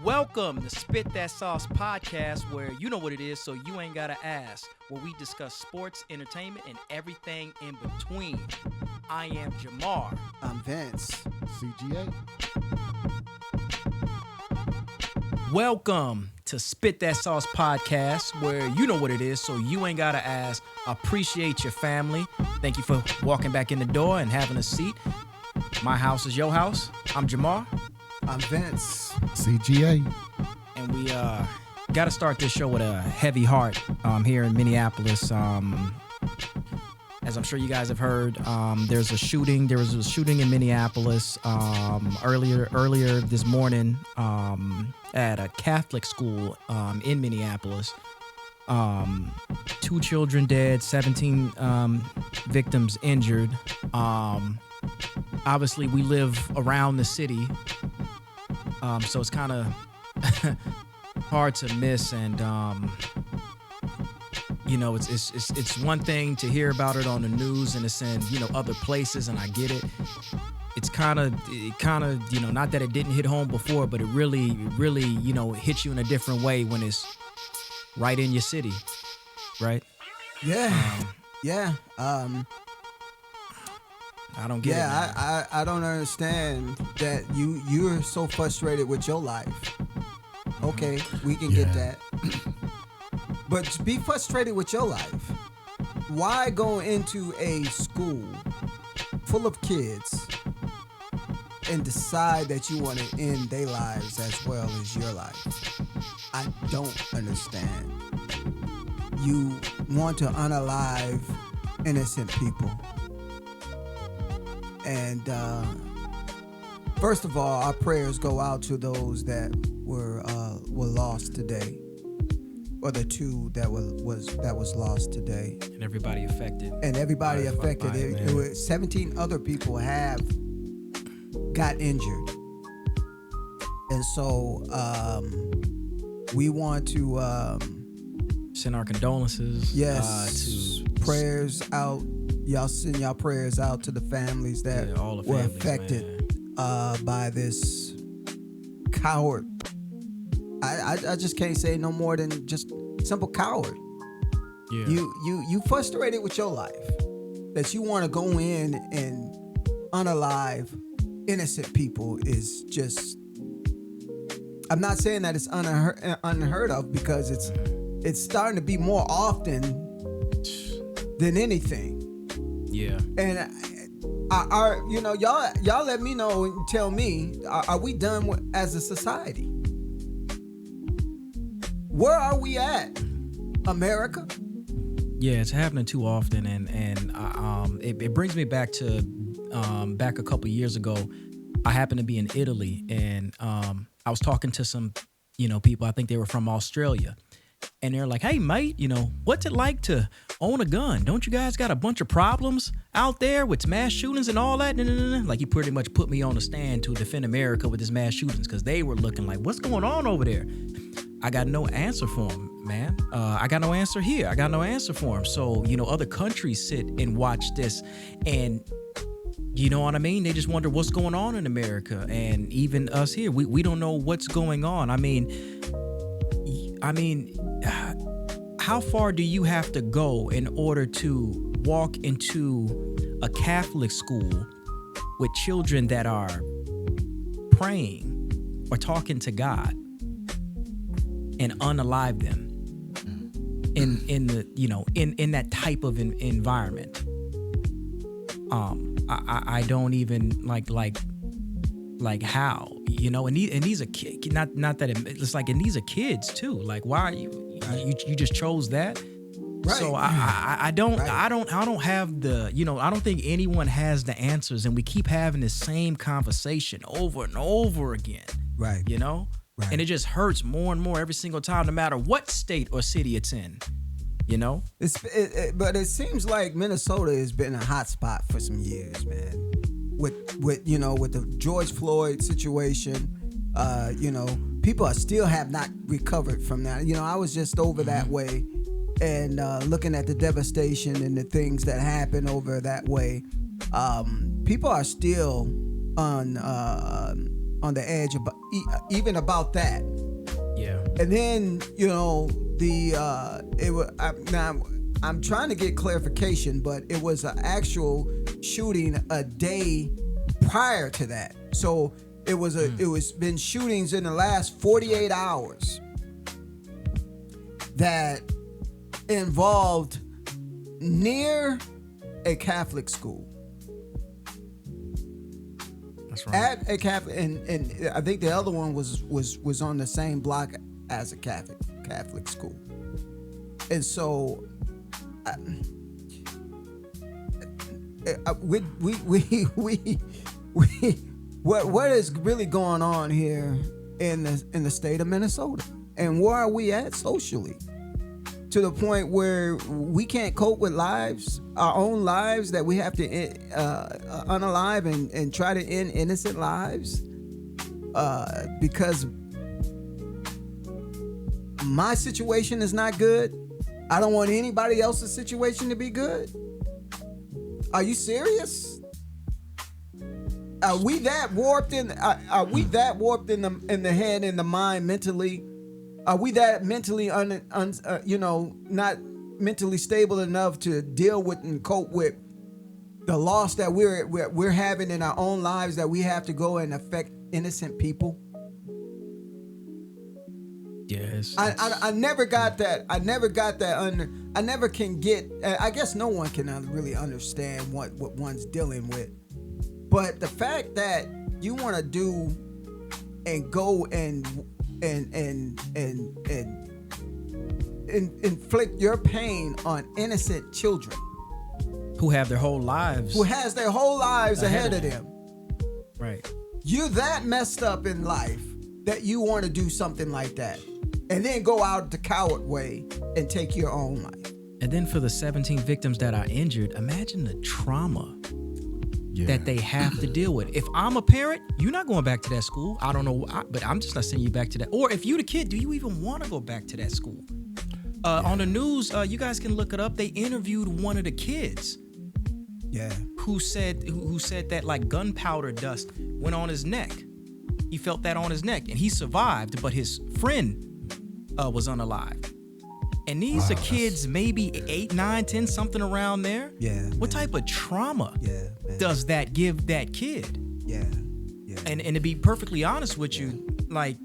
Welcome to Spit That Sauce podcast, where you know what it is, so you ain't gotta ask, where we discuss sports, entertainment, and everything in between. I am Jamar. I'm Vince. CGA. Welcome to Spit That Sauce podcast, where you know what it is, so you ain't gotta ask. Appreciate your family. Thank you for walking back in the door and having a seat. My house is your house. I'm Jamar. I'm Vince. CGA. And we got to start this show with a heavy heart here in Minneapolis. As I'm sure you guys have heard, there was a shooting in Minneapolis earlier this morning at a Catholic school in Minneapolis. 2 children dead, 17 victims injured. Obviously, we live around the city. So it's kind of hard to miss, and it's one thing to hear about it on the news and it's in other places, and I get it. It's kind of not that it didn't hit home before, but it really hits you in a different way when it's right in your city, right? Yeah, yeah. I don't get it. Yeah, I don't understand that you're so frustrated with your life. Okay, we can get that. But be frustrated with your life. Why go into a school full of kids and decide that you want to end their lives as well as your life? I don't understand. You want to unalive innocent people. And first of all, our prayers go out to those that were lost today, or the 2 that was lost today, and everybody affected. And everybody affected. It was 17 other people have got injured, and so we want to send our condolences. Yes, to prayers out. Y'all send y'all prayers out to the families that were affected by this coward. I just can't say no more than just simple coward. Yeah. You frustrated with your life that you want to go in and unalive innocent people is just. I'm not saying that it's unheard of, because it's starting to be more often than anything. Yeah. And y'all let me know and tell me, are we done as a society? Where are we at, America? Yeah, it's happening too often, and it brings me back to back a couple years ago. I happened to be in Italy, and I was talking to some people. I think they were from Australia. And they're like, hey, mate, what's it like to own a gun? Don't you guys got a bunch of problems out there with mass shootings and all that? Like, he pretty much put me on the stand to defend America with his mass shootings, because they were looking like, what's going on over there? I got no answer for him, man. I got no answer here. I got no answer for him. So, other countries sit and watch this, and you know what I mean? They just wonder what's going on in America. And even us here, we don't know what's going on. I mean, how far do you have to go in order to walk into a Catholic school with children that are praying or talking to God and unalive them in that type of environment? I don't even like how, and these are kids, not that it's like, and these are kids too. Like, why are you just chose that? Right. So I don't have the, I don't think anyone has the answers, and we keep having the same conversation over and over again. Right. Right. And it just hurts more and more every single time, no matter what state or city it's in. But it seems like Minnesota has been a hot spot for some years, man. With the George Floyd situation, people still have not recovered from that. I was just over that way, and looking at the devastation and the things that happened over that way. People are still on the edge about even about that. Yeah. And then I'm trying to get clarification, but it was an actual shooting a day prior to that. So it was been shootings in the last 48 hours that involved near a Catholic school. That's right. At a Catholic, and I think the other one was on the same block as a Catholic school. And so what is really going on here in the state of Minnesota, and where are we at socially, to the point where we can't cope with our own lives, that we have to unalive and try to end innocent lives because my situation is not good. I don't want anybody else's situation to be good. Are you serious? Are we that warped in? Are we that warped in the head and the mind mentally? Are we that mentally not mentally stable enough to deal with and cope with the loss that we're having in our own lives, that we have to go and affect innocent people? Yes. I never got that. I never can get. I guess no one can really understand what one's dealing with. But the fact that you want to do and go and inflict your pain on innocent children who have their whole lives. Who has their whole lives ahead of them. Right. You're that messed up in life that you want to do something like that, and then go out the coward way and take your own life. And then for the 17 victims that are injured, imagine the trauma that they have to deal with. If I'm a parent, you're not going back to that school. I don't know, but I'm just not sending you back to that. Or if you're the kid, do you even want to go back to that school? On the news, you guys can look it up. They interviewed one of the kids. Yeah. Who said that like gunpowder dust went on his neck. He felt that on his neck, and he survived, but his friend was unalive. And these are kids maybe 8, 9, 10, something around there. Yeah. What type of trauma does that give that kid? Yeah. And to be perfectly honest with you, like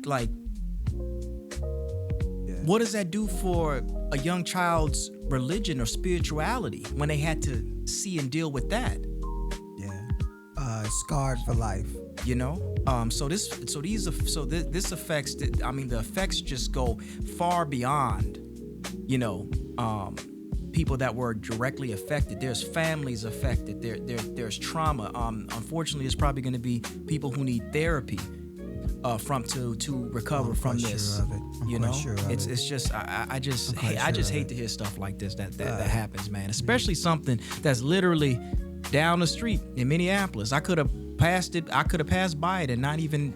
what does that do for a young child's religion or spirituality when they had to see and deal with that? Yeah. Scarred for life. You know? This affects the effects just go far beyond, people that were directly affected. There's families affected. There's trauma. Unfortunately, there's probably going to be people who need therapy to recover from this. It's just I just hate to hear stuff like this that happens, man. Especially something that's literally down the street in Minneapolis. I could have passed by it and not even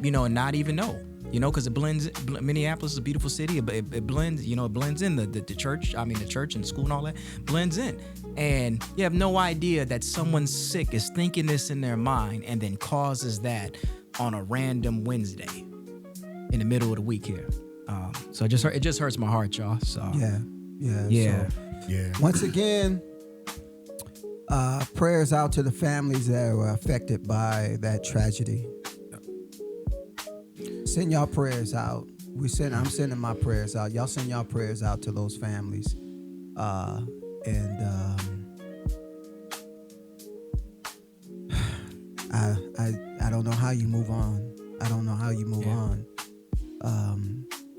know. Because it blends. Minneapolis is a beautiful city. It blends. It blends in the church. The church and school and all that blends in. And you have no idea that someone sick is thinking this in their mind and then causes that on a random Wednesday in the middle of the week here. So it just hurts my heart, y'all. So yeah. Once again, prayers out to the families that were affected by that tragedy. Send y'all prayers out. I'm sending my prayers out. Y'all send y'all prayers out to those families. I don't know how you move on.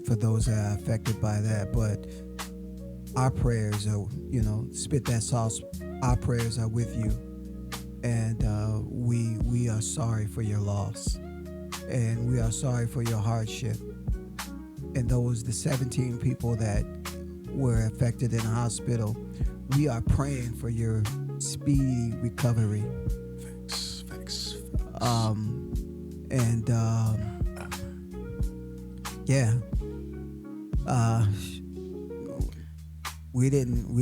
For those that are affected by that, but our prayers are, spit that sauce. Our prayers are with you, and we are sorry for your loss. And we are sorry for your hardship. And the 17 people that were affected in the hospital, we are praying for your speedy recovery. Thanks. We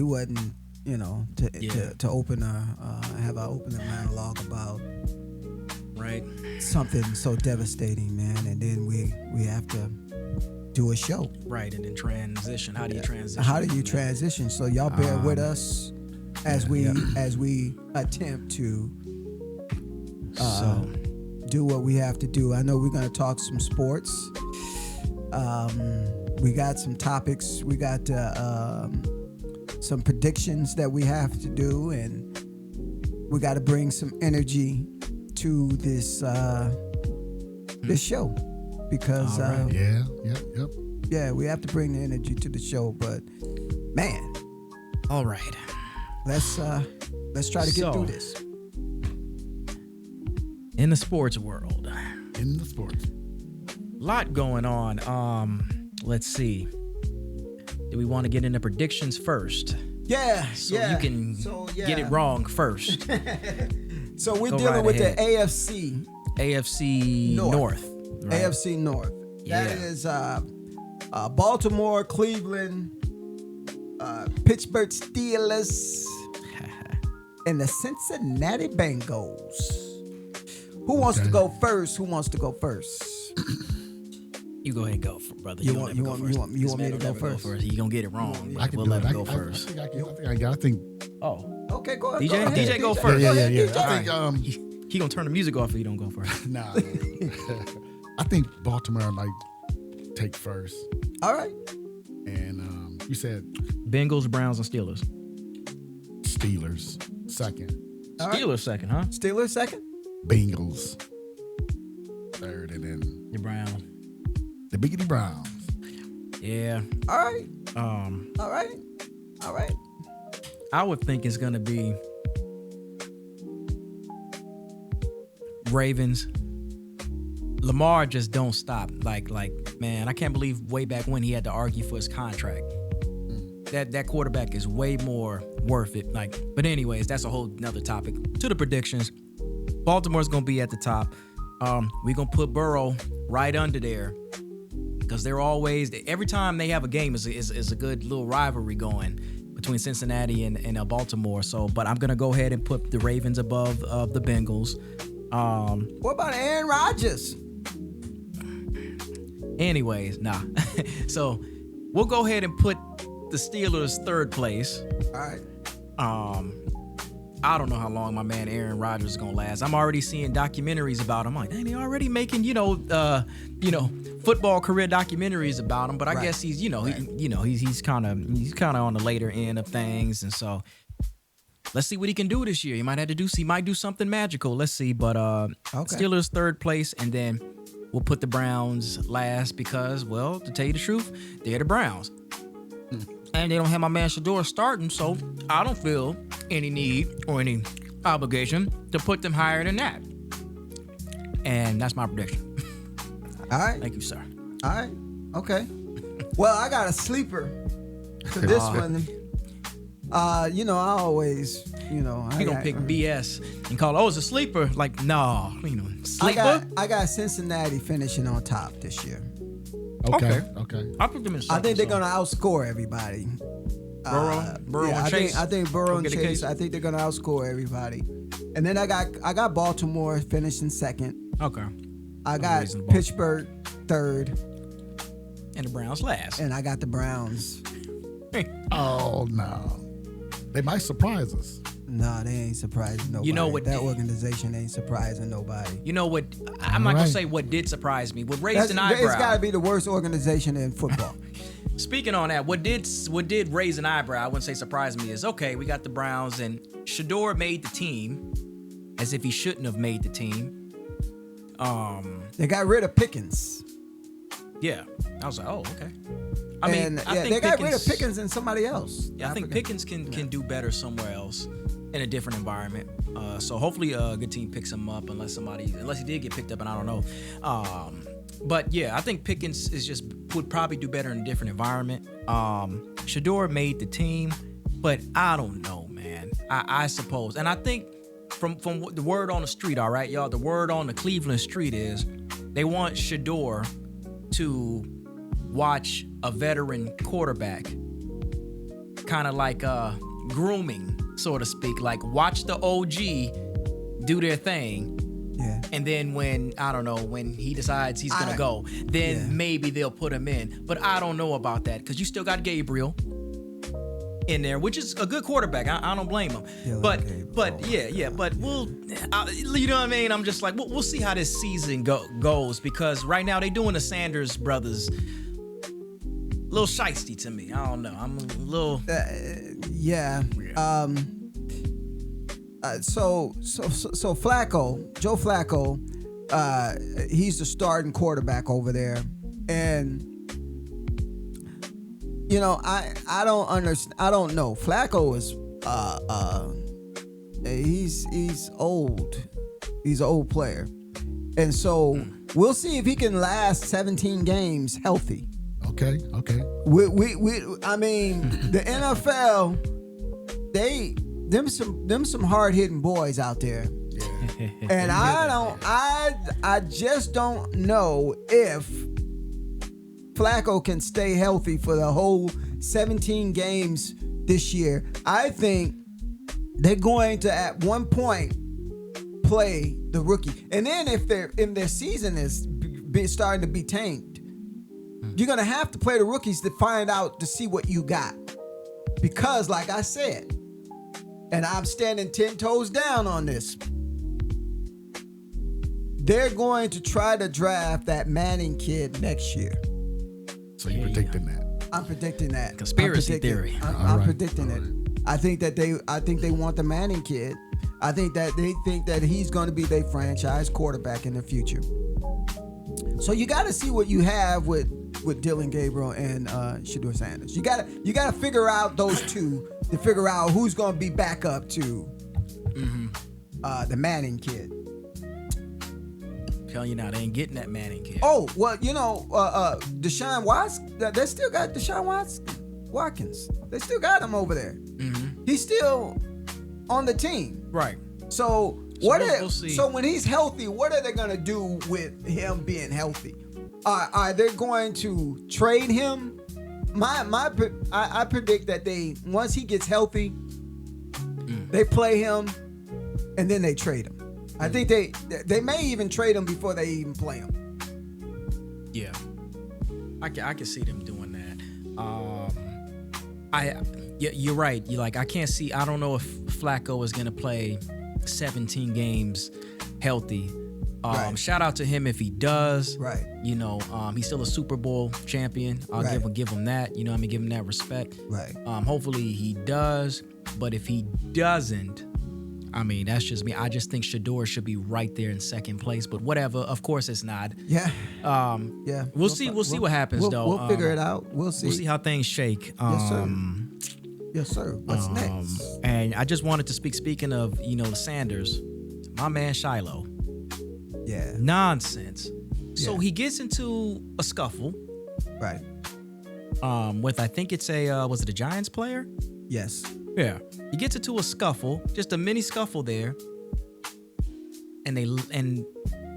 wasn't, to open have our opening monologue about Right. something so devastating, man, and then we have to do a show. Right, and then transition. How do you transition? How do you transition? So y'all bear with us as we attempt to do what we have to do. I know we're going to talk some sports. We got some topics. We got some predictions that we have to do, and we got to bring some energy to this show because we have to bring the energy to the show. But man, all right, let's try to get through this. In the sports world, lot going on. Let's see. Do we want to get into predictions first? Yeah, so you can get it wrong first. So we're dealing with the AFC North. Right? AFC North. That is Baltimore, Cleveland, Pittsburgh Steelers, and the Cincinnati Bengals. Who wants to go first? You go ahead and go, brother. You want me to go first? You're going to get it wrong. We'll let him go first. I think. Oh. Okay, go ahead. DJ, go first. Yeah. I think he going to turn the music off if he don't go first. Nah. I think Baltimore might take first. All right. And you said Bengals, Browns, and Steelers. Steelers second. Steelers second, huh? Steelers second. Bengals third, and then the Browns. The Biggity Browns. Yeah. All right. All right. I would think it's gonna be Ravens. Lamar just don't stop. Like, man, I can't believe way back when he had to argue for his contract. That quarterback is way more worth it. But anyways, that's a whole nother topic. To the predictions, Baltimore's gonna be at the top. We're gonna put Burrow right under there because they're always, every time they have a game is a good little rivalry going between Cincinnati and Baltimore. So, but I'm gonna go ahead and put the Ravens above the Bengals. What about Aaron Rodgers? Anyways, nah. So we'll go ahead and put the Steelers third place. All right. I don't know how long my man Aaron Rodgers is gonna last. I'm already seeing documentaries about him. I'm like, dang, they already making football career documentaries about him. But I guess he's he's kind of on the later end of things, and so let's see what he can do this year. He might do something magical. Let's see. But Steelers third place, and then we'll put the Browns last because, well, to tell you the truth, they're the Browns. And they don't have my man Shedeur starting, so I don't feel any need or any obligation to put them higher than that. And that's my prediction. All right. Thank you, sir. All right. Okay. Well, I got a sleeper to this one. I always, He gonna pick BS and call it, it's a sleeper. Like, no, sleeper. I got Cincinnati finishing on top this year. Okay. I put them in second. I think they're gonna outscore everybody. Burrow and Chase. I think Burrow and Chase. I think they're gonna outscore everybody. And then I got Baltimore finishing second. Okay. I got Pittsburgh third. And the Browns last. And I got the Browns. Oh no, they might surprise us. No, they ain't surprising nobody. You know what? That organization ain't surprising nobody. You know what? I'm not gonna say what did surprise me. What raised an eyebrow. It's got to be the worst organization in football. Speaking on that, what did raise an eyebrow? I wouldn't say surprise me. Is okay. We got the Browns and Shedeur made the team, as if he shouldn't have made the team. They got rid of Pickens. Yeah, I was like, oh, okay. I think they got rid of Pickens and somebody else. Yeah, I think Pickens can do better somewhere else in a different environment. So hopefully a good team picks him up unless he did get picked up and I don't know. But yeah, I think Pickens would probably do better in a different environment. Shedeur made the team, but I don't know, man. I suppose. And I think from the word on the street, all right, y'all, the word on the Cleveland street is they want Shedeur to watch a veteran quarterback, kind of like grooming, so to speak. Like, watch the OG do their thing Yeah. And then when he decides he's gonna go, then maybe they'll put him in. But I don't know about that because you still got Gabriel in there, which is a good quarterback. I don't blame him. But you know what I mean? I'm just like, we'll see how this season goes because right now they doing the Sanders brothers a little shiesty to me. I don't know. I'm a little So Flacco, Joe Flacco, he's the starting quarterback over there, and you know I don't understand. I don't know. Flacco is he's old. He's an old player, and so we'll see if he can last 17 games healthy. Okay. I mean, the NFL, them some hard hitting boys out there, and I just don't know if Flacco can stay healthy for the whole 17 games this year. I think they're going to at one point play the rookie, and then if their season is starting to be tanked, you're gonna have to play the rookies to find out to see what you got, because like I said. And I'm standing 10 toes down on this. They're going to try to draft that Manning kid next year. So you're predicting that? I'm predicting that. Conspiracy theory. I'm predicting it. I think they want the Manning kid. I think that they think that he's going to be their franchise quarterback in the future. So you got to see what you have with Dylan Gabriel and Shedeur Sanders. You gotta figure out those two to figure out who's gonna be back up to the Manning kid. Tell you now, they ain't getting that Manning kid. Oh well, you know, Deshaun Watts. They still got Deshaun Watkins. They still got him over there. Mm-hmm. He's still on the team, right? So we'll see. So when he's healthy, what are they gonna do with him being healthy? Are they going to trade him? I predict that once he gets healthy, they play him, and then they trade him. I think they may even trade him before they even play him. Yeah, I can see them doing that. You're right. I can't see. I don't know if Flacco is gonna play 17 games healthy. Right. Shout out to him if he does. Right. You know, he's still a Super Bowl champion. I'll give him that. You know what I mean? Give him that respect. Right. Hopefully he does. But if he doesn't, I mean, that's just me. I just think Shedeur should be right there in second place. But whatever. Of course it's not. Yeah. Yeah. We'll see what happens though. We'll figure it out. We'll see. We'll see how things shake. Yes, sir. Yes, sir. What's next? And I just wanted to speaking of, the Sanders, my man Shiloh. Yeah. Nonsense. So he gets into a scuffle. Right. With I think it's was it a Giants player? Yes. Yeah. He gets into a scuffle, just a mini scuffle there. And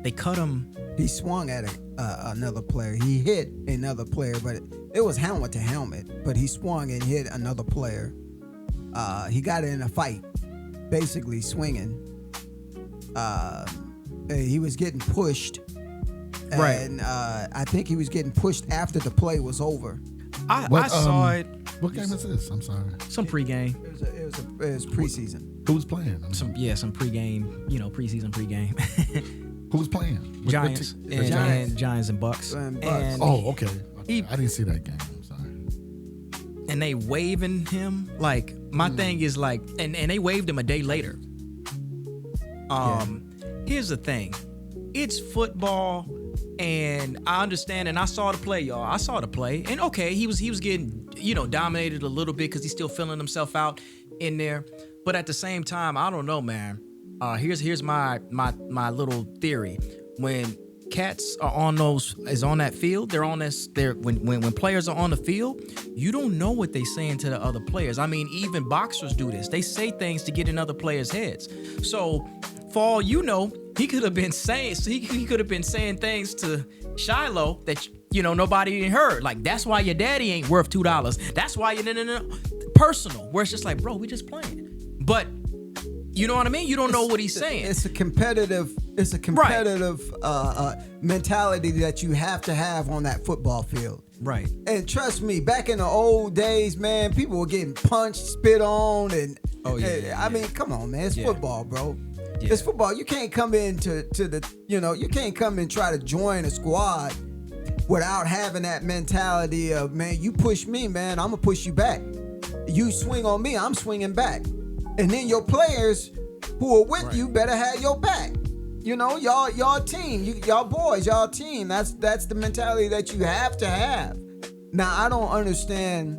they cut him. He swung at another player. He hit another player, but it was helmet to helmet. But he swung and hit another player. He got in a fight, basically swinging. He was getting pushed, and I think he was getting pushed after the play was over. I saw it. What game is this? I'm sorry. Some pregame. It was preseason. Who was playing? Some pregame. Preseason pregame. Who was playing? Giants and Bucks. And okay. I didn't see that game. I'm sorry. And they waving him like my thing is like, and they waved him a day later. Here's the thing. It's football, and I understand, and I saw the play, y'all. I saw the play, and okay, he was getting, dominated a little bit because he's still filling himself out in there. But at the same time, I don't know, man. Here's my little theory. When cats are on that field, when players are on the field, you don't know what they saying to the other players. I mean, even boxers do this. They say things to get in other players' heads. So for all you know, he could have been saying things to Shiloh that nobody even heard. Like, that's why your daddy ain't worth $2. That's why you no. Personal. Where it's just like, bro, we just playing. But You know what I mean? You don't know what he's saying. It's a competitive mentality that you have to have on that football field. Right. And trust me, back in the old days, man, people were getting punched, spit on, and I mean, come on, man, it's football, bro. Yeah. It's football. You can't come into you can't come and try to join a squad without having that mentality of, man, you push me, man, I'm gonna push you back. You swing on me, I'm swinging back. And then your players who are with you better have your back. You know, y'all team, y'all boys, y'all team. That's the mentality that you have to have. Now, I don't understand.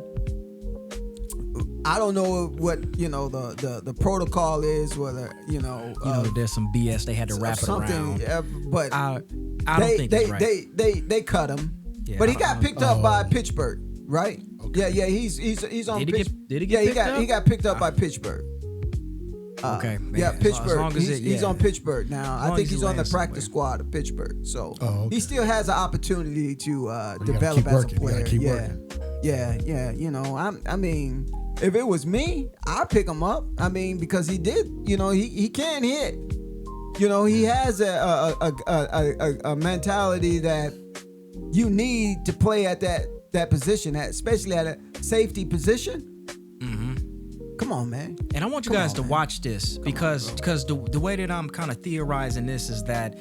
I don't know what the protocol is, whether there's some BS they had to wrap it around. But I don't think it's right. They cut him, but he got picked up by Pittsburgh, right? Okay. Yeah. He's on. Did he get picked up? He got picked up by Pittsburgh. Okay. Man. Yeah, Pittsburgh. As long as he's on Pittsburgh now. I think he's on the practice squad of Pittsburgh. So he still has an opportunity to develop as a player. Yeah. You know, I mean, if it was me, I'd pick him up. I mean, because he did. You know, he can hit. You know, he has a mentality that you need to play at that position, especially at a safety position. Come on, man. And I want you guys to watch this because the way that I'm kind of theorizing this is that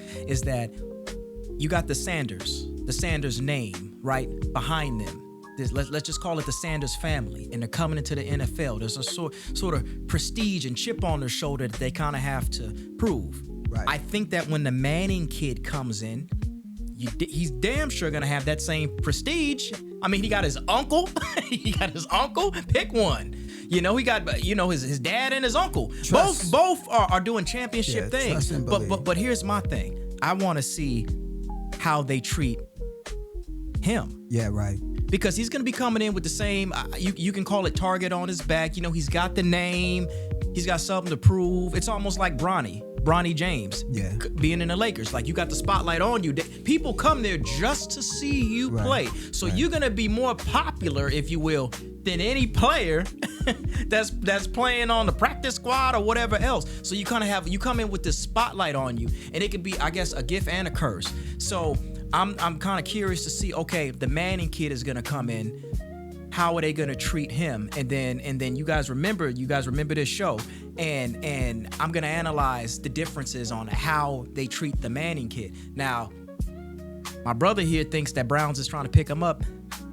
you got the Sanders name right behind them. Let's just call it the Sanders family, and they're coming into the NFL. There's a sort of prestige and chip on their shoulder that they kind of have to prove. Right. I think that when the Manning kid comes in, he's damn sure gonna have that same prestige. I mean, he got his uncle. Pick one. You know, he got his dad and his uncle. Both are doing championship things. But here's my thing. I want to see how they treat him. Yeah, right. Because he's going to be coming in with the same, you can call it target on his back. You know, he's got the name. He's got something to prove. It's almost like Bronny James being in the Lakers. Like, you got the spotlight on you. People come there just to see you play. So you're going to be more popular, if you will, than any player that's playing on the practice squad or whatever else. So you kind of you come in with this spotlight on you, and it could be, I guess, a gift and a curse. So I'm kind of curious to see, okay, the Manning kid is gonna come in. How are they gonna treat him? And then you guys remember this show, and I'm gonna analyze the differences on how they treat the Manning kid. Now, my brother here thinks that Browns is trying to pick him up.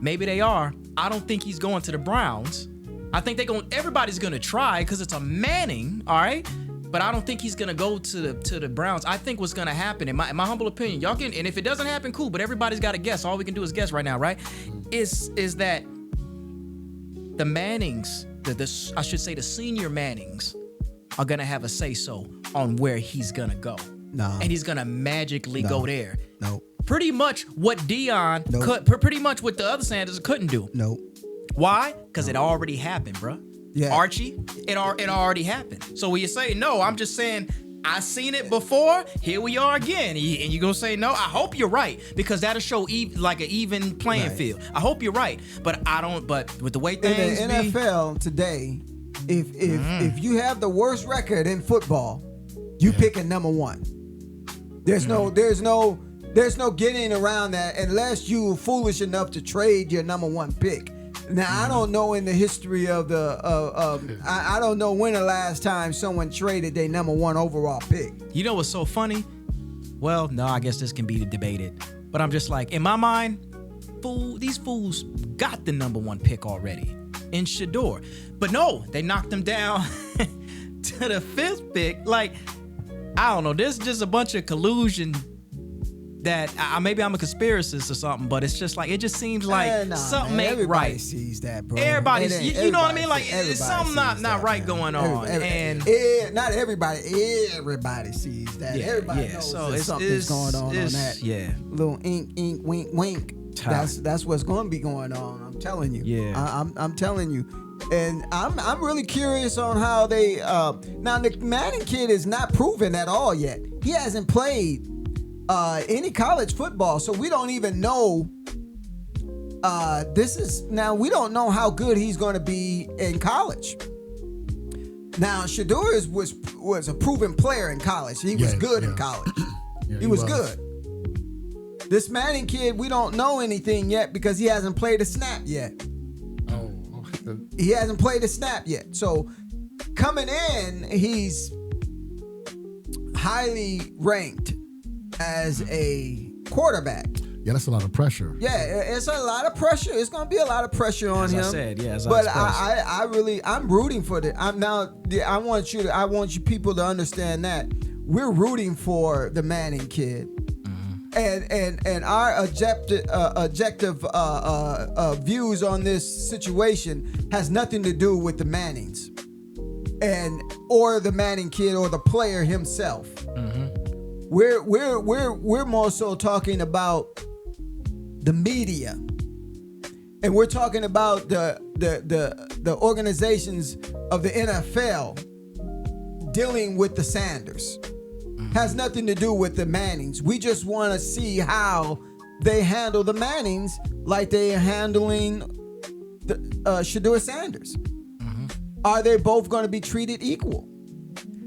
Maybe they are. I don't think he's going to the Browns. I think everybody's gonna try because it's a Manning, all right? But I don't think he's gonna go to the Browns. I think what's gonna happen, in my humble opinion, y'all can, and if it doesn't happen, cool. But everybody's got to guess. All we can do is guess right now, right? Is that the Mannings, I should say the senior Mannings, are gonna have a say so on where he's gonna go. No. And he's gonna magically go there. No. Pretty much what Dion pretty much what the other Sanders couldn't do. No. Why? Because it already happened, bro. Yeah. Archie, it already happened. So when you say no, I'm just saying I seen it before. Here we are again, and you gonna say no? I hope you're right, because that'll show like an even playing field. I hope you're right, but I don't. But with the way things in the NFL today, if you have the worst record in football, you picking number one. There's no getting around that unless you're foolish enough to trade your number one pick. Now, I don't know in the history of I don't know when the last time someone traded their number one overall pick. You know what's so funny? Well, no, I guess this can be debated. But I'm just like, in my mind, these fools got the number one pick already in Shedeur. But no, they knocked him down to the fifth pick. Like, I don't know. There's just a bunch of collusion that maybe I'm a conspiracist or something, but it's just like, it just seems like something ain't everybody right. Sees that, bro. Everybody, you know what I mean? Like, it's something not right going on. Not everybody. Everybody sees that. Everybody knows that something's going on that. Yeah. Little ink, wink, wink. That's what's going to be going on. I'm telling you. Yeah. I'm telling you. And I'm really curious on how they. Now the Manning kid is not proven at all yet. He hasn't played any college football, so we don't even know. We don't know how good he's going to be in college. Now, Shedeur was a proven player in college. He was good in college. Yeah, he was good. This Manning kid, we don't know anything yet because he hasn't played a snap yet. Oh. He hasn't played a snap yet. So coming in, he's highly ranked as a quarterback. Yeah, that's a lot of pressure. Yeah, it's a lot of pressure. It's going to be a lot of pressure on him. As I said, yeah. But I'm rooting for the. I want you people to understand that we're rooting for the Manning kid, and our objective views on this situation has nothing to do with the Mannings, or the Manning kid or the player himself. We're more so talking about the media, and we're talking about the organizations of the NFL dealing with the Sanders. Has nothing to do with the Mannings. We just want to see how they handle the Mannings like they are handling the Shedeur Sanders. Are they both going to be treated equal?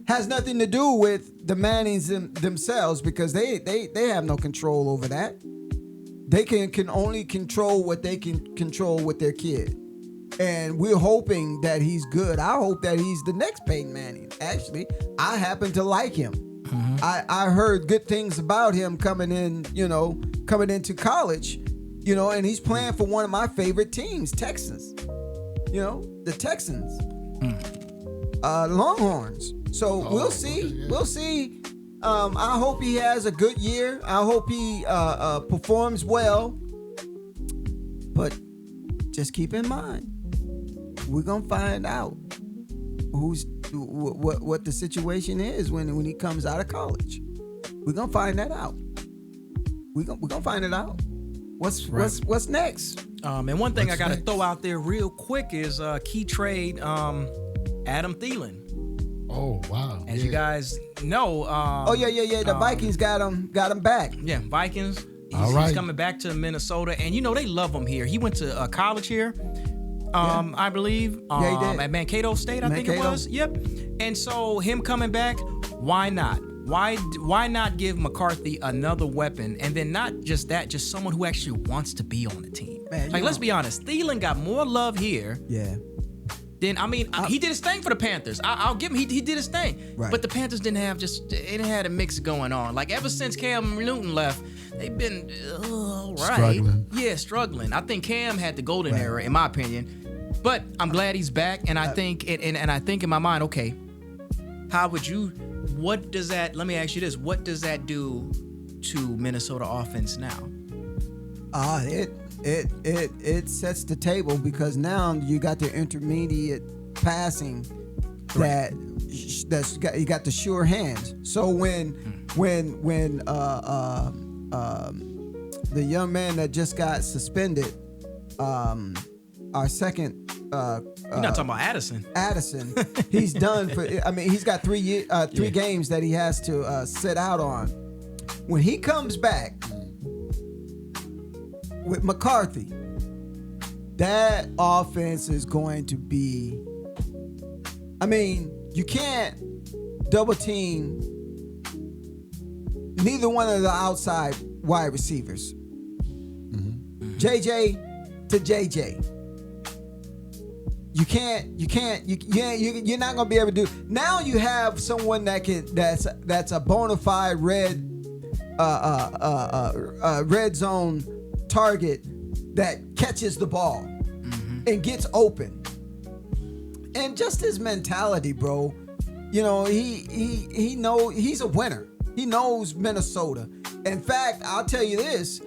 Has nothing to do with the Mannings themselves, because they have no control over that. They can only control what they can control with their kid. And we're hoping that he's good. I hope that he's the next Peyton Manning. Actually, I happen to like him. I heard good things about him coming into college, and he's playing for one of my favorite teams, Texans. The Texans. Longhorns. So we'll see. Okay, yeah. We'll see. I hope he has a good year. I hope he performs well. But just keep in mind, we're gonna find out what the situation is when he comes out of college. We're gonna find that out. We're gonna find it out. What's next? And one thing I gotta throw out there real quick is key trade Adam Thielen. Oh, wow. As you guys know, The Vikings got him back. Yeah, Vikings. All right. He's coming back to Minnesota, and they love him here. He went to college here, I believe. He did. At Mankato State, I think it was. Yep. And so him coming back, why not? Why not give McCarthy another weapon, and then not just that, just someone who actually wants to be on the team? Man, let's be honest, Thielen got more love here. Yeah. Then he did his thing for the Panthers. I'll give him. He did his thing. Right. But the Panthers didn't have a mix going on. Like ever since Cam Newton left, they've been Struggling. Yeah, struggling. I think Cam had the golden era, in my opinion. But I'm glad he's back, and I think and I think in my mind, okay, what does that? Let me ask you this: what does that do to Minnesota offense now? It sets the table, because now you got the intermediate passing you got the sure hands. So when the young man that just got suspended, our second You're not talking about Addison. He's done for. He's got 3 games that he has to sit out on. When he comes back with McCarthy, that offense is going to be. You can't double team neither one of the outside wide receivers. JJ to JJ. You're not gonna be able to do. Now you have someone that's a bona fide red zone target that catches the ball and gets open. And just his mentality, bro. He knows he's a winner. He knows Minnesota. In fact, I'll tell you this.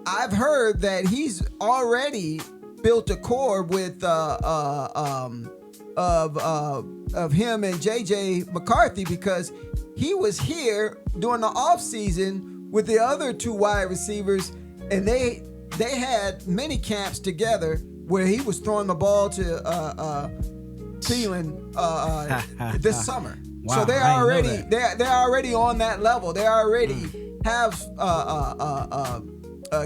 I've heard that he's already built a core with of him and JJ McCarthy, because he was here during the offseason with the other two wide receivers, and they had mini camps together where he was throwing the ball to Thielen this summer. Wow, so they're already on that level. They already have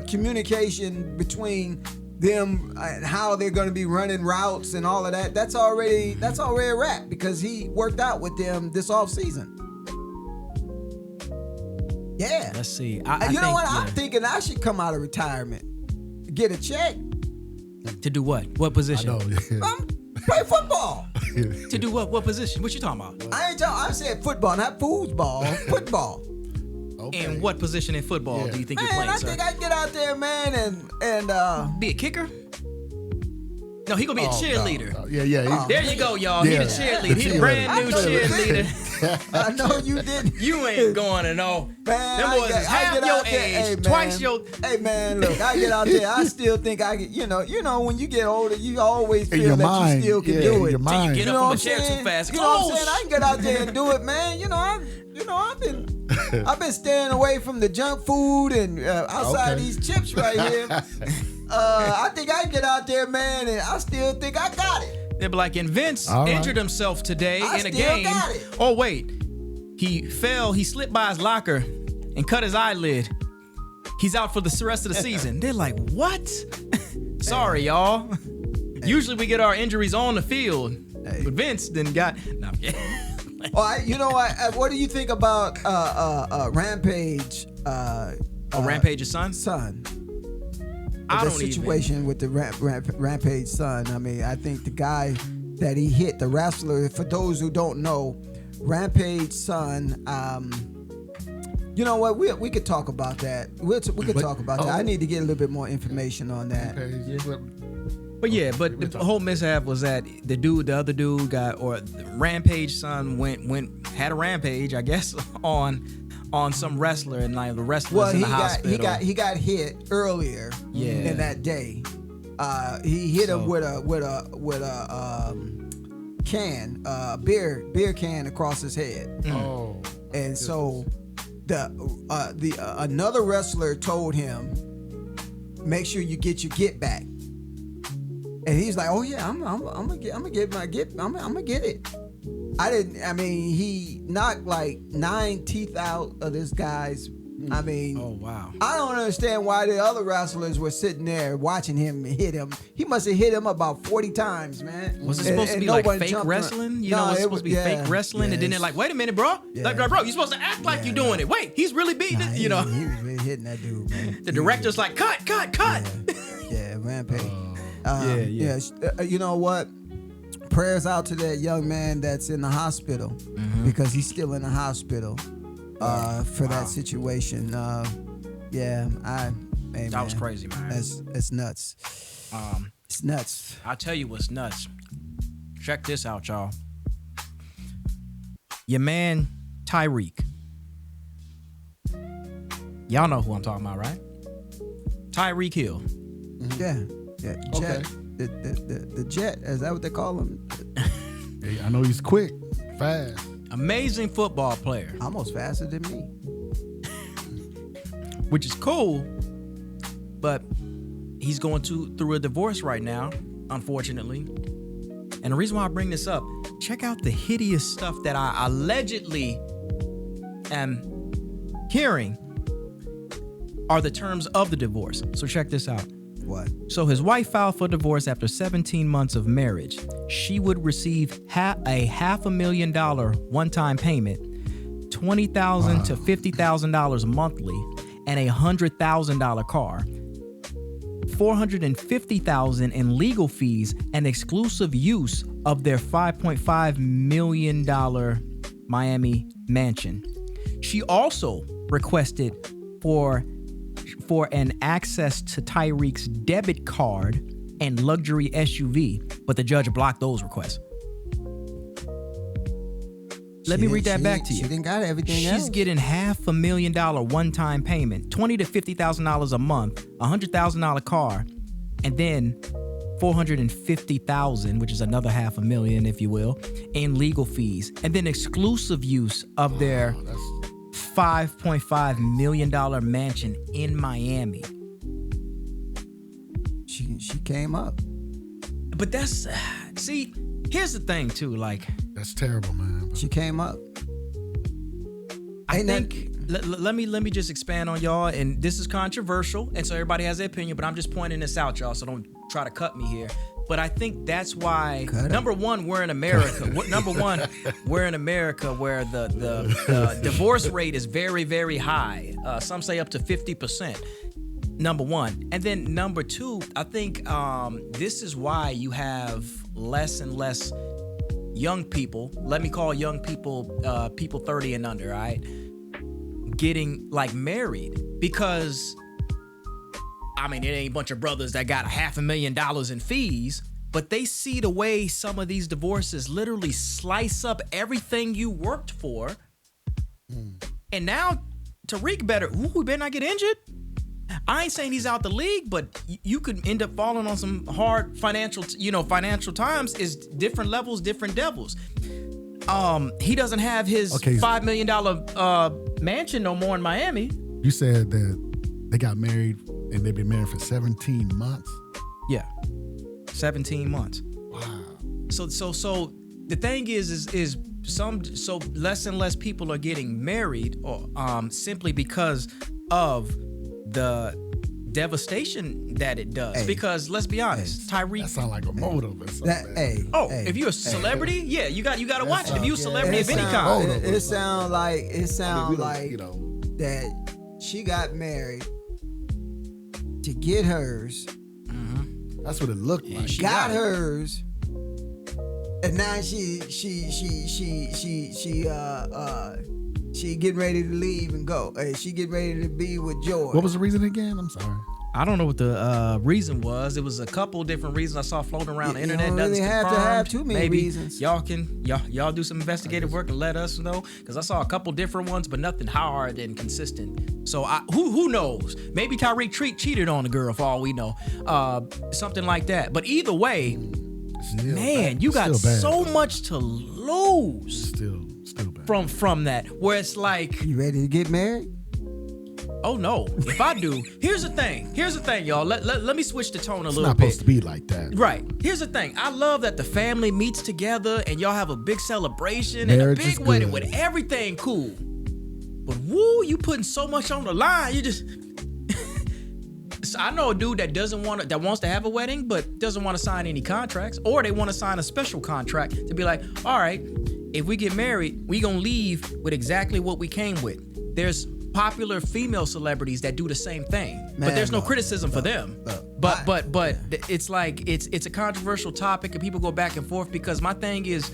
communication between them and how they're going to be running routes and all of that. That's already a wrap because he worked out with them this offseason. Yeah. Let's see. You know what? I'm thinking I should come out of retirement, get a check. To do what? What position? I know. Play football. To do what? What position? What you talking about? I said football, not foosball. Football. Okay. And what position in football do you think you're playing, I sir? think I can get out there, man, and Be a kicker? No, he gonna be a cheerleader. No. Yeah. There you go, y'all. He the cheerleader. He the brand new cheerleader. I know you didn't. You ain't going to know. Man, them boys is half your age, twice your. Hey man, look, I get out there. I still think I can. You know, when you get older, you always feel that you still can do it. Your mind. You get up from a chair too fast. You know what I'm saying? I can get out there and do it, man. I've been staying away from the junk food and outside these chips right here. I think I can get out there, man, and I still think I got it. They'll be like, and Vince injured himself today in a game. Got it. Oh wait, he fell. He slipped by his locker and cut his eyelid. He's out for the rest of the season. They're like, what? Sorry, y'all. Usually we get our injuries on the field, but Vince didn't got. No. You know what do you think about Rampage? Rampage's son? Son. I The don't situation with the Rampage son. I mean, I think the guy that he hit, the wrestler. For those who don't know, Rampage son. You know what? We could talk about that. We could talk about that. I need to get a little bit more information on that. But the whole mishap was that the other dude the Rampage son had a rampage, I guess, on some wrestler, and like the wrestler was in the hospital. He got hit earlier in that day. He hit him with a can, beer can across his head. Oh. And so another wrestler told him, make sure you get your get back. And he's like, oh yeah, I'm gonna get it. He knocked like 9 teeth out of this guy's. I mean, oh wow. I don't understand why the other wrestlers were sitting there watching him hit him. He must have hit him about 40 times, man. Was it supposed to be like fake wrestling? You know, it's supposed to be fake wrestling, and then they're like, wait a minute, bro. Yeah. Like, bro, you're supposed to act like you're doing it. Wait, he's really beating it. He was really hitting that dude, man. The director's like, cut. Yeah, Rampage. You know what? Prayers out to that young man that's in the hospital because he's still in the hospital for that situation. That was crazy, man. It's nuts. It's nuts. I'll tell you what's nuts. Check this out, y'all. Your man Tyreek. Y'all know who I'm talking about, right? Tyreek Hill. Yeah. Jet. Okay. The Jet, is that what they call him? Hey, I know he's quick, fast. Amazing football player. Almost faster than me. Which is cool, but he's going through a divorce right now, unfortunately. And the reason why I bring this up, check out the hideous stuff that I allegedly am hearing are the terms of the divorce. So check this out. What? So his wife filed for divorce after 17 months of marriage. She would receive a $500,000 one-time payment, $20,000 to $50,000 monthly, and a $100,000 car, $450,000 in legal fees, and exclusive use of their $5.5 million Miami mansion. She also requested for an access to Tyreek's debit card and luxury SUV, but the judge blocked those requests. Let me read that back to you. She didn't got everything else. She's getting $500,000 one-time payment, $20,000 to $50,000 a month, $100,000 car, and then $450,000, which is another $500,000, if you will, in legal fees, and then exclusive use of their $5.5 million mansion in Miami. She came up. But that's here's the thing too, like That's terrible, man. She came up. I think let me just expand on y'all, and this is controversial, and so everybody has their opinion, but I'm just pointing this out, y'all, so don't try to cut me here. But I think that's why, number one, we're in America. We're in America where the divorce rate is very, very high. Some say up to 50%. Number one. And then number two, I think this is why you have less and less young people, let me call young people people 30 and under, all right, getting like married, because I mean, it ain't a bunch of brothers that got $500,000 in fees, but they see the way some of these divorces literally slice up everything you worked for. And now Tyreek better not get injured. I ain't saying he's out the league, but you could end up falling on some hard financial times. Is different levels, different devils. He doesn't have his $5 million mansion no more in Miami. You said that they got married and they've been married for 17 months. Yeah, 17 months. Wow. So the thing is less and less people are getting married, or simply because of the devastation that it does. Hey, because let's be honest, Tyreek. That sounds like a motive or something. If you're a celebrity, you got to watch it. If you're a celebrity of any kind, it sounds like that she got married to get hers. Mm-hmm. That's what it looked like. She got hers, and now she getting ready to leave and go. She getting ready to be with George. What was the reason again? I'm sorry. I don't know what the reason was. It was a couple different reasons I saw floating around the internet. You don't really have to have too many reasons. Y'all do some investigative work and let us know, because I saw a couple different ones, but nothing hard and consistent. So who knows? Maybe Tyreek cheated on the girl for all we know. Something like that. But either way, you got so much to lose. Still bad. From that, where it's like, you ready to get married? Oh no! If I do, here's the thing, y'all. Let me switch the tone a little bit. It's not supposed to be like that, right? Here's the thing. I love that the family meets together and y'all have a big celebration Marriage and a big wedding with everything cool. But you putting so much on the line. You just. So I know a dude that wants to have a wedding but doesn't want to sign any contracts, or they want to sign a special contract to be like, all right, if we get married, we gonna leave with exactly what we came with. There's popular female celebrities that do the same thing, but there's no criticism for them. But it's like it's a controversial topic, and people go back and forth, because my thing is,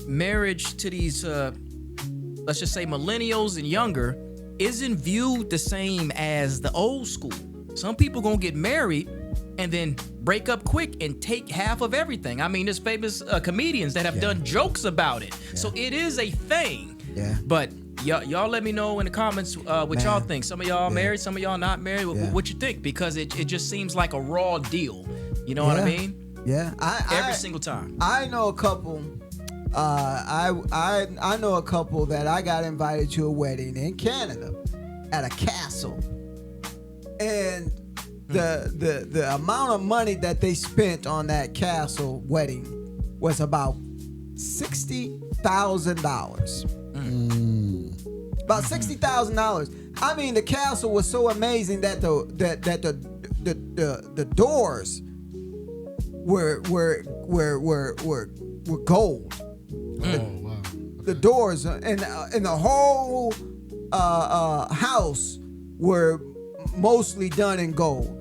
marriage to these let's just say millennials and younger isn't viewed the same as the old school. Some people gonna get married and then break up quick and take half of everything. I mean, there's famous comedians that have done jokes about it. Yeah. So it is a thing. Yeah. But y'all let me know in the comments what y'all think. Some of y'all married, some of y'all not married. What you think? Because it just seems like a raw deal. You know what I mean? Yeah. Every single time. I know a couple. I know a couple that I got invited to a wedding in Canada at a castle. And the amount of money that they spent on that castle wedding was about $60,000. About $60,000. I mean, the castle was so amazing that the doors were gold. Wow. The doors and the whole house were mostly done in gold.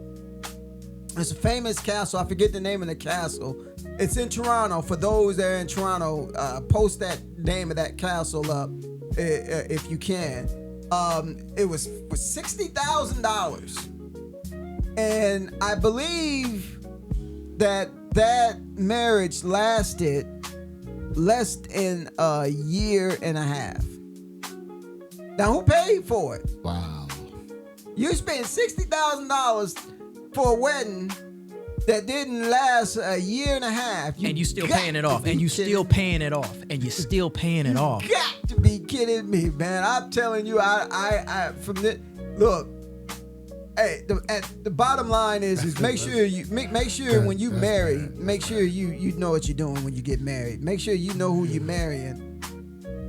It's a famous castle. I forget the name of the castle. It's in Toronto. For those that are in Toronto, post that name of that castle up if you can. It was $60,000, and I believe that marriage lasted less than a year and a half. Now, who paid for it? Wow. You spent $60,000 for a wedding that didn't last a year and a half. And you still paying it off. And you still paying it off. And you still paying it off. You got to be kidding me, man. I'm telling you, I from the look. Hey, the bottom line is make sure when you marry, make sure you know what you're doing when you get married. Make sure you know who you're marrying.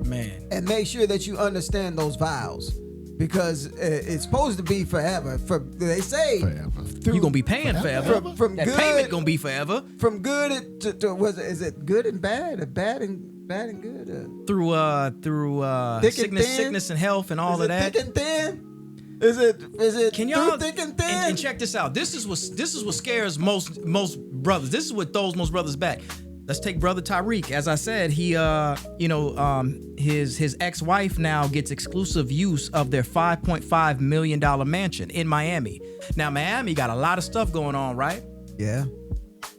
Man. And make sure that you understand those vows. because it's supposed to be forever. They say Forever. You're going to be paying forever. From that good, payment going to be forever. From good to is it good and bad, or bad and good? Through sickness and health and all of that. Thick and thin? Is it Can y'all thick and thin? And check this out. This is what scares most brothers. This is what throws most brothers back. Let's take brother Tyreek. As I said, he his ex-wife now gets exclusive use of their $5.5 million mansion in Miami. Now Miami got a lot of stuff going on, right? Yeah.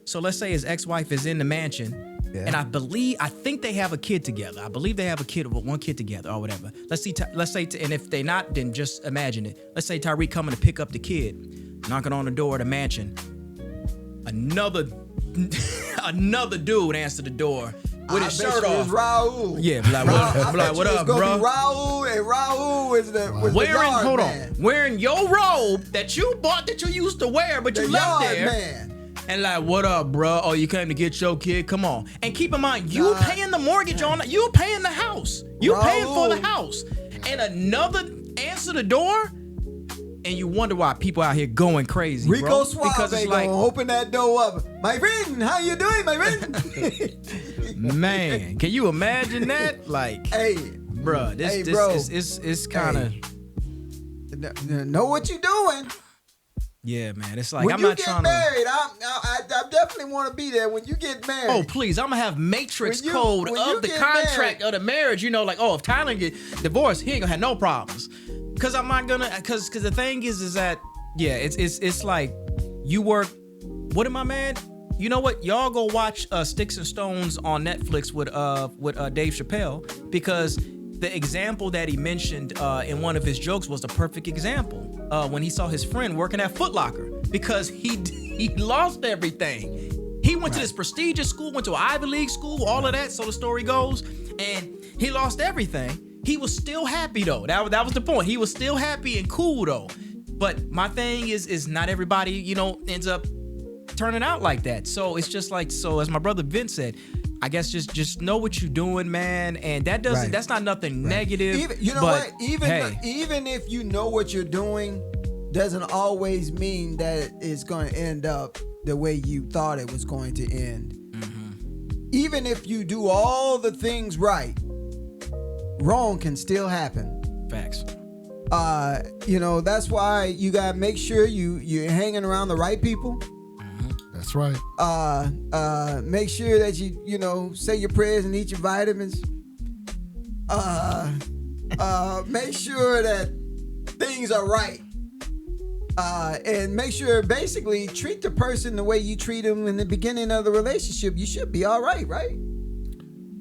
So let's say his ex-wife is in the mansion. Yeah. And I think they have a kid together. I believe they have a kid, one kid together or whatever. Let's say, and if they not, then just imagine it. Let's say Tyreek coming to pick up the kid, knocking on the door of the mansion. Another dude answered the door with his shirt off. Raul. Yeah, what up, bro? Raul, and Raul was the yard man. Wearing your robe that you bought that you used to wear, but you left there. Man. And like, what up, bro? Oh, you came to get your kid? Come on. And keep in mind, you paying the mortgage on it. You paying the house. You paying for the house. And another answer the door, and you wonder why people out here going crazy, Rico bro. Suave because it's like, gonna open that door up. My friend, how you doing, my friend? Man, can you imagine that? Like, hey, bro, it's kind of know what you doing. Yeah, man. It's like when I'm you not get trying married, I definitely want to be there when you get married. Oh, please. I'm going to have matrix code of the contract married. Of the marriage. You know, like, oh, if Tyler get divorced, he ain't going to have no problems. Because I'm not going to, because the thing is that, yeah, it's like you work, what am I, man? You know what? Y'all go watch Sticks and Stones on Netflix with Dave Chappelle, because the example that he mentioned in one of his jokes was the perfect example when he saw his friend working at Foot Locker, because he lost everything. He went to this prestigious school, went to an Ivy League school, all of that, so the story goes, and he lost everything. He was still happy, though. That was the point. He was still happy and cool, though. But my thing is not everybody, ends up turning out like that. So it's just like, so as my brother Vince said, I guess just know what you're doing, man, and that doesn't. Right. That's not nothing negative. Even if you know what you're doing, doesn't always mean that it's going to end up the way you thought it was going to end. Mm-hmm. Even if you do all the things right, wrong can still happen. Facts. That's why you gotta make sure you're hanging around the right people. That's right. Make sure that you say your prayers and eat your vitamins. Make sure that things are right. And make sure, basically, treat the person the way you treat them in the beginning of the relationship. You should be all right, right?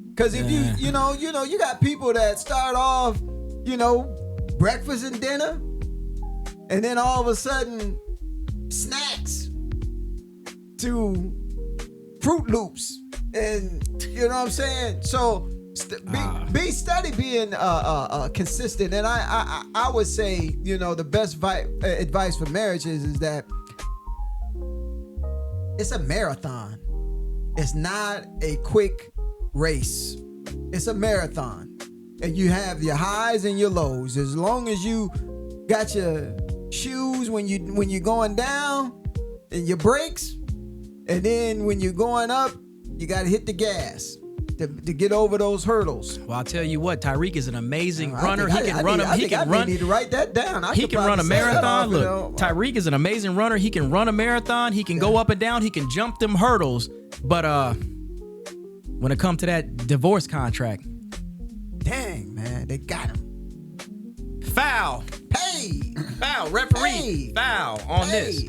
Because if you got people that start off, breakfast and dinner, and then all of a sudden, snacks to Fruit Loops, and you know what I'm saying. So be steady being consistent. And I would say the best advice for marriage is that it's a marathon. It's not a quick race. It's a marathon, and you have your highs and your lows. As long as you got your shoes when you're going down and your brakes. And then when you're going up, you got to hit the gas to get over those hurdles. Well, I'll tell you what, Tyreek is an amazing runner. He can need to write that down. He can run a marathon. Look, Tyreek is an amazing runner. He can run a marathon. He can go up and down. He can jump them hurdles. But when it comes to that divorce contract, dang, man, they got him. Foul. Hey. Foul. Referee. Hey. Foul on this.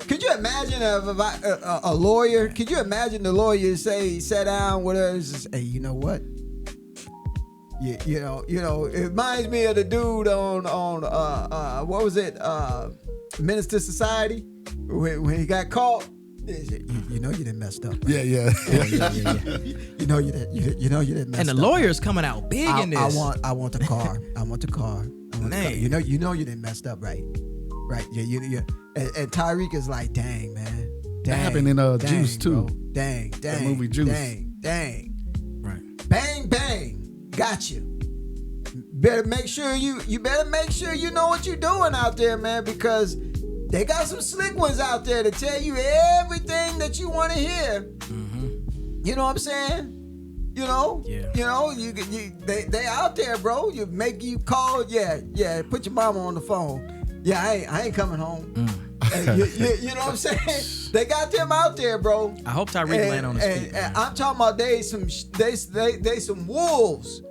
Could you imagine a lawyer? Could you imagine the lawyer sat down with her and says, "Hey, you know what? It reminds me of the dude on what was it? Menace to Society when he got caught. You done messed up. Right? Yeah. You know you didn't mess up. And the lawyer's coming out big in this. I want the car. I want the car. Man. You know you didn't messed up, right? Right. Yeah. And Tyreek is like, dang, man. That happened in Juice too. Bro. Dang. That movie Juice. Dang. Right. Bang, bang. Got you. better make sure you better make sure you know what you're doing out there, man, because they got some slick ones out there to tell you everything that you want to hear. Mm-hmm. You know what I'm saying? You know, they out there, bro. You make you call, put your mama on the phone. Yeah, I ain't coming home. You know what I'm saying? They got them out there, bro. I hope Tyreek land on his feet. And I'm talking about they some wolves.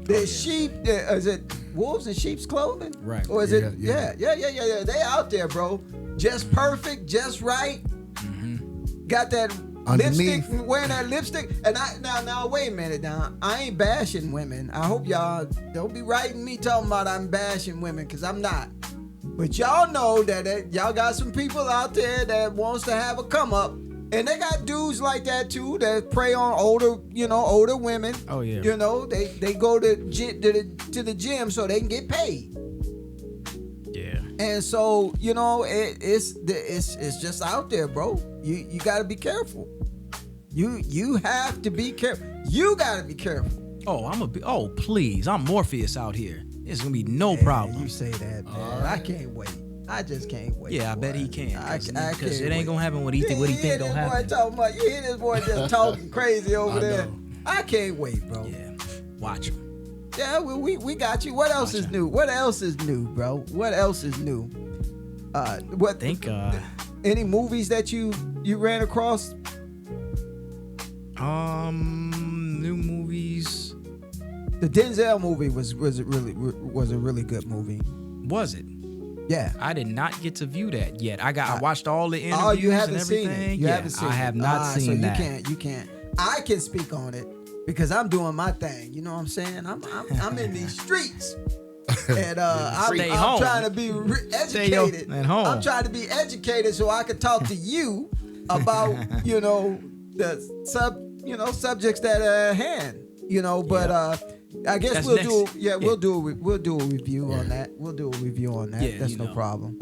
They're sheep. Is it wolves in sheep's clothing? Right. Or is it? Yeah. They out there, bro. Just perfect, just right. Mm-hmm. Got that underneath. lipstick, wearing that lipstick. And now wait a minute now. I ain't bashing women. I hope y'all don't be writing me talking about I'm bashing women, because I'm not. But y'all know that y'all got some people out there that wants to have a come up. And they got dudes like that too that prey on older women. Oh yeah. You know, they go to the gym so they can get paid. Yeah. And so, you know, it's just out there, bro. You got to be careful. You have to be careful. You got to be careful. Oh, please. I'm Morpheus out here. It's going to be no problem. You say that, man. I can't wait. I just can't wait. Yeah, I bet he can. Because it wait. ain't going to happen what he think going to happen. You hear this boy just talking crazy over there. Know. I can't wait, bro. Yeah. Watch him. Yeah, we got you. What else is new? What else is new, bro? What else is new? Any movies that you ran across? New movies. The Denzel movie was a really good movie. Was it? Yeah. I did not get to view that yet. I watched all the interviews. Oh, you haven't and everything. seen it. You haven't seen I it. have not seen that. So you can't. I can speak on it because I'm doing my thing. You know what I'm saying? I'm in these streets. And I'm trying to be educated. At home. I'm trying to be educated so I can talk to you about the subjects that are at hand. But I guess we'll do a review on that. We'll do a review on that. Yeah, that's no problem.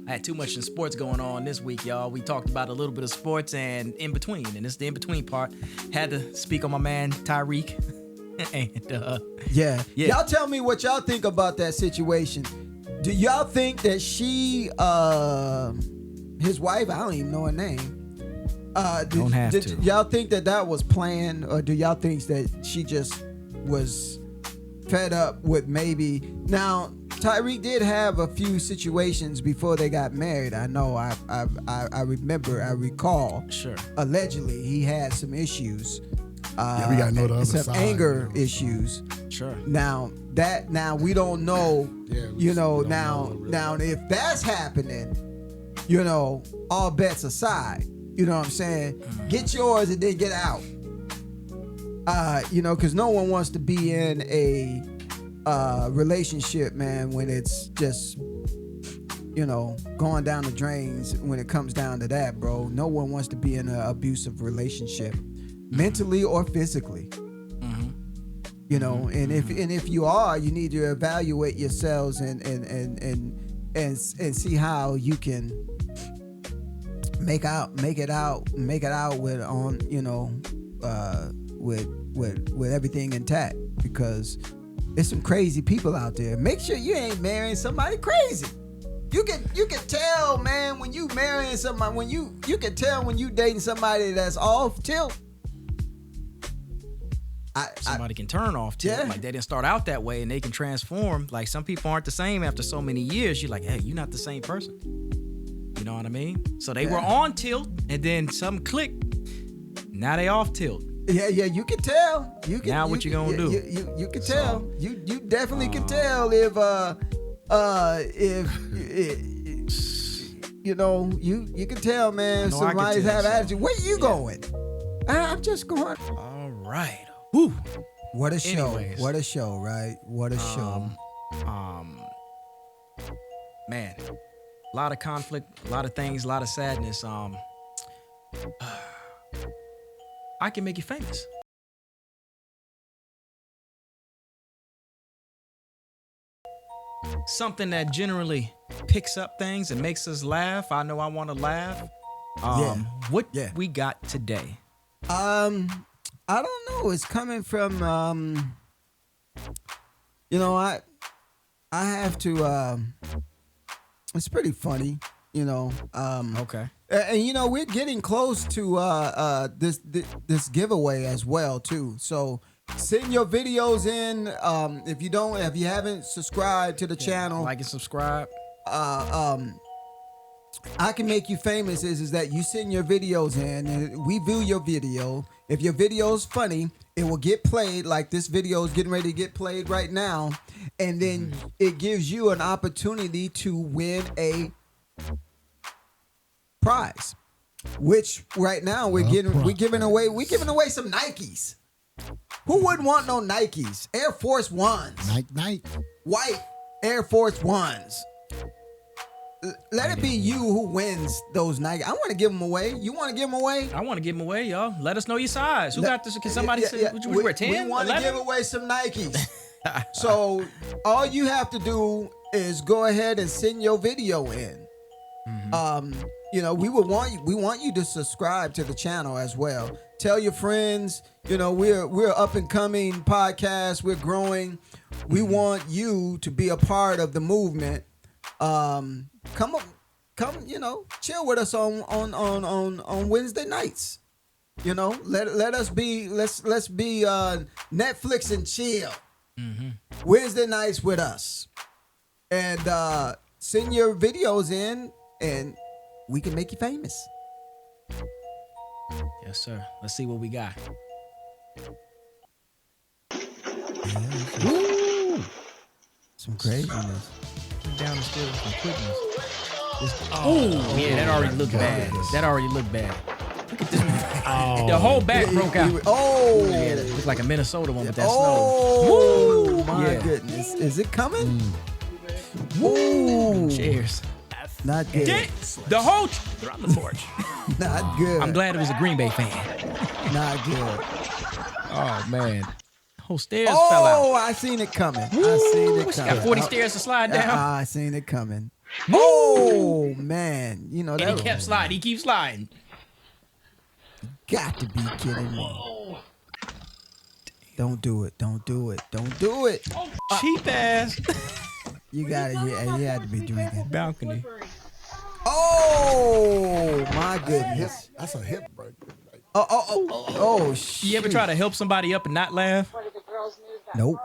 I had too much in sports going on this week, y'all. We talked about a little bit of sports and in between, and it's the in between part. Had to speak on my man Tyreek. And yeah. Y'all tell me what y'all think about that situation. Do y'all think that his wife, I don't even know her name. Did y'all think that was planned, or do y'all think that she just was fed up with maybe? Now, Tyreek did have a few situations before they got married. I know. I recall. Sure. Allegedly, he had some issues. We gotta know the other side. Some anger issues. Sure. Now we don't know. Now if that's happening, all bets aside. You know what I'm saying? Get yours and then get out. Because no one wants to be in a relationship, man, when it's just, going down the drains when it comes down to that, bro. No one wants to be in an abusive relationship, mentally or physically. And if you are, you need to evaluate yourselves and see how you can make it out with everything intact, because there's some crazy people out there. Make sure you ain't marrying somebody crazy. You can tell, man, when you marrying somebody, when you can tell when you dating somebody that's off tilt. Somebody can turn off tilt. Yeah. Like they didn't start out that way and they can transform. Like some people aren't the same after so many years. You're like, hey, you're not the same person. You know what I mean? So they were on tilt and then some clicked. Now they off tilt. Yeah, you can tell. What you gonna do? You can tell. You definitely can tell if you can tell, man. Somebody's have attitude. Where you going? I'm just going. All right. Woo. What a show! Anyways. What a show! Right? What a show! Man, a lot of conflict, a lot of things, a lot of sadness. I can make you famous. Something that generally picks up things and makes us laugh. I know I want to laugh. What we got today? I don't know. It's coming from You know, I have to. It's pretty funny. You know. Okay. And you know, we're getting close to this giveaway as well too. So send your videos in. If you haven't subscribed to the channel, Like and subscribe. I can make you famous is that you send your videos in and we view your video. If your video is funny, it will get played like this video is getting ready to get played right now. And then it gives you an opportunity to win a prize. Which right now we're giving away some Nikes. Who wouldn't want no Nikes? Air Force Ones. Night. White Air Force Ones. Let it be you who wins those Nike. I want to give them away. You want to give them away? I want to give them away, y'all. Let us know your size. Who got this? Can somebody say would you wear 10? We want to 11? give away some Nikes. So all you have to do is go ahead and send your video in. You know, we want you to subscribe to the channel as well. Tell your friends, you know, we're up and coming podcast, we're growing. We want you to be a part of the movement. Come, you know, chill with us on Wednesday nights. You know, let's be Netflix and chill. Wednesday nights with us. And send your videos in and we can make you famous. Yes, sir. Let's see what we got. Woo! Some craziness. Down the stairs with some quickness. Oh, yeah, that already looked bad. That already looked bad. Look at this. The whole back broke out. Yeah, that looks like a Minnesota one with that snow. Woo! My goodness. Is it coming? Woo! Cheers. Not good. The whole... They're on the porch. Not good. I'm glad it was a Green Bay fan. Not good. Oh, man. Whole stairs fell out. Oh, I seen it coming. I seen it coming. Got 40 stairs to slide down. I seen it coming. Oh, man. You know, And that he kept sliding. He keeps sliding. Got to be kidding me. Don't do it. Don't do it. Don't do it. Cheap ass. You got it. Yeah, you had to be drinking. Balcony. Oh, my goodness. That's a hip break. Oh, shit. You ever try to help somebody up and not laugh? Nope.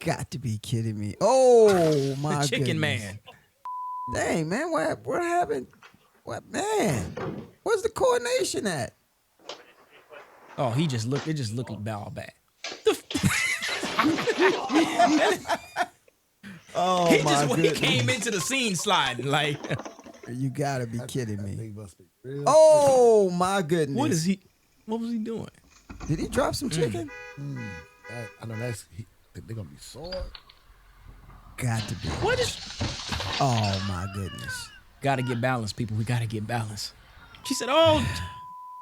Got to be kidding me. Oh, my goodness. The chicken man. Dang, man. What happened? What, man? Where's the coordination at? Oh, it just looked all bad. Oh, He came into the scene sliding like. You gotta be kidding me. He must be real Oh my goodness. What was he doing? Did he drop some chicken? I know they're gonna be sore. Got to be. What is? Oh my goodness. Gotta get balance, people. We gotta get balance. She said, "Oh,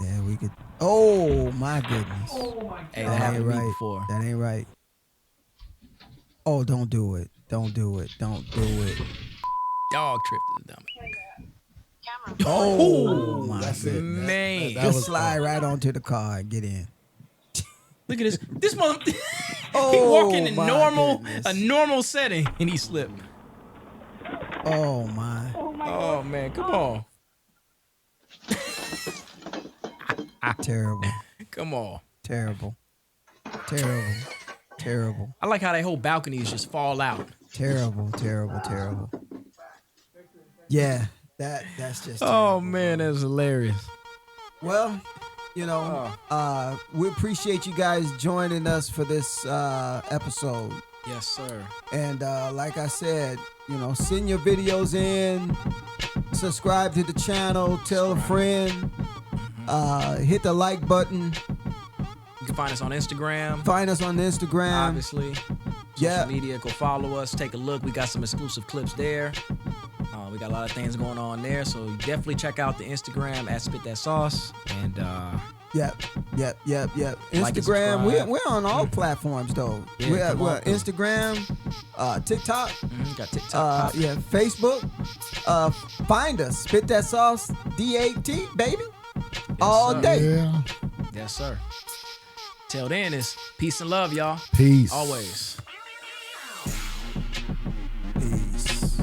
Yeah, we could. Oh my goodness. hey, That that happened ain't to me right. before." That ain't right. Oh, don't do it. Don't do it. Don't do it. Dog tripped his dummy. Oh my That's it. goodness. Man, That Just was slide right onto the car and get in. look at this. This mother. He Oh, walking in my a goodness. normal setting, and he slipped. Oh my. Oh man, come on, Terrible. come on. Terrible. Terrible. Terrible. I like how they whole balconies just fall out. Terrible. Terrible. Terrible. Yeah, that's just. Oh man, that's hilarious. Well, you know, we appreciate you guys joining us for this episode. Yes, sir. And like I said, you know, send your videos in, subscribe to the channel, tell a friend, hit the like button. You can find us on Instagram. Find us on Instagram. Obviously. Social media, go follow us, take a look. We got some exclusive clips there. We got a lot of things going on there, so definitely check out the Instagram at Spit That Sauce. And Yep. Like and Instagram, subscribe. we're on all platforms though. Yeah, we're come on through. Instagram, TikTok, got TikTok. Facebook. Find us, Spit That Sauce, DAT, baby, all sir. day. Yeah. Yes, sir. Till then, it's peace and love, y'all. Peace. Always. Peace.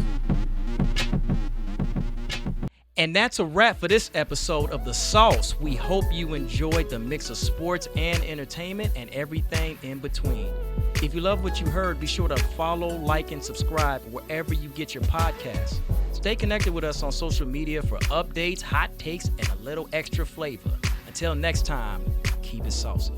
And that's a wrap for this episode of The Sauce. We hope you enjoyed the mix of sports and entertainment and everything in between. If you love what you heard, be sure to follow, like, and subscribe wherever you get your podcasts. Stay connected with us on social media for updates, hot takes, and a little extra flavor. Until next time, keep it saucy.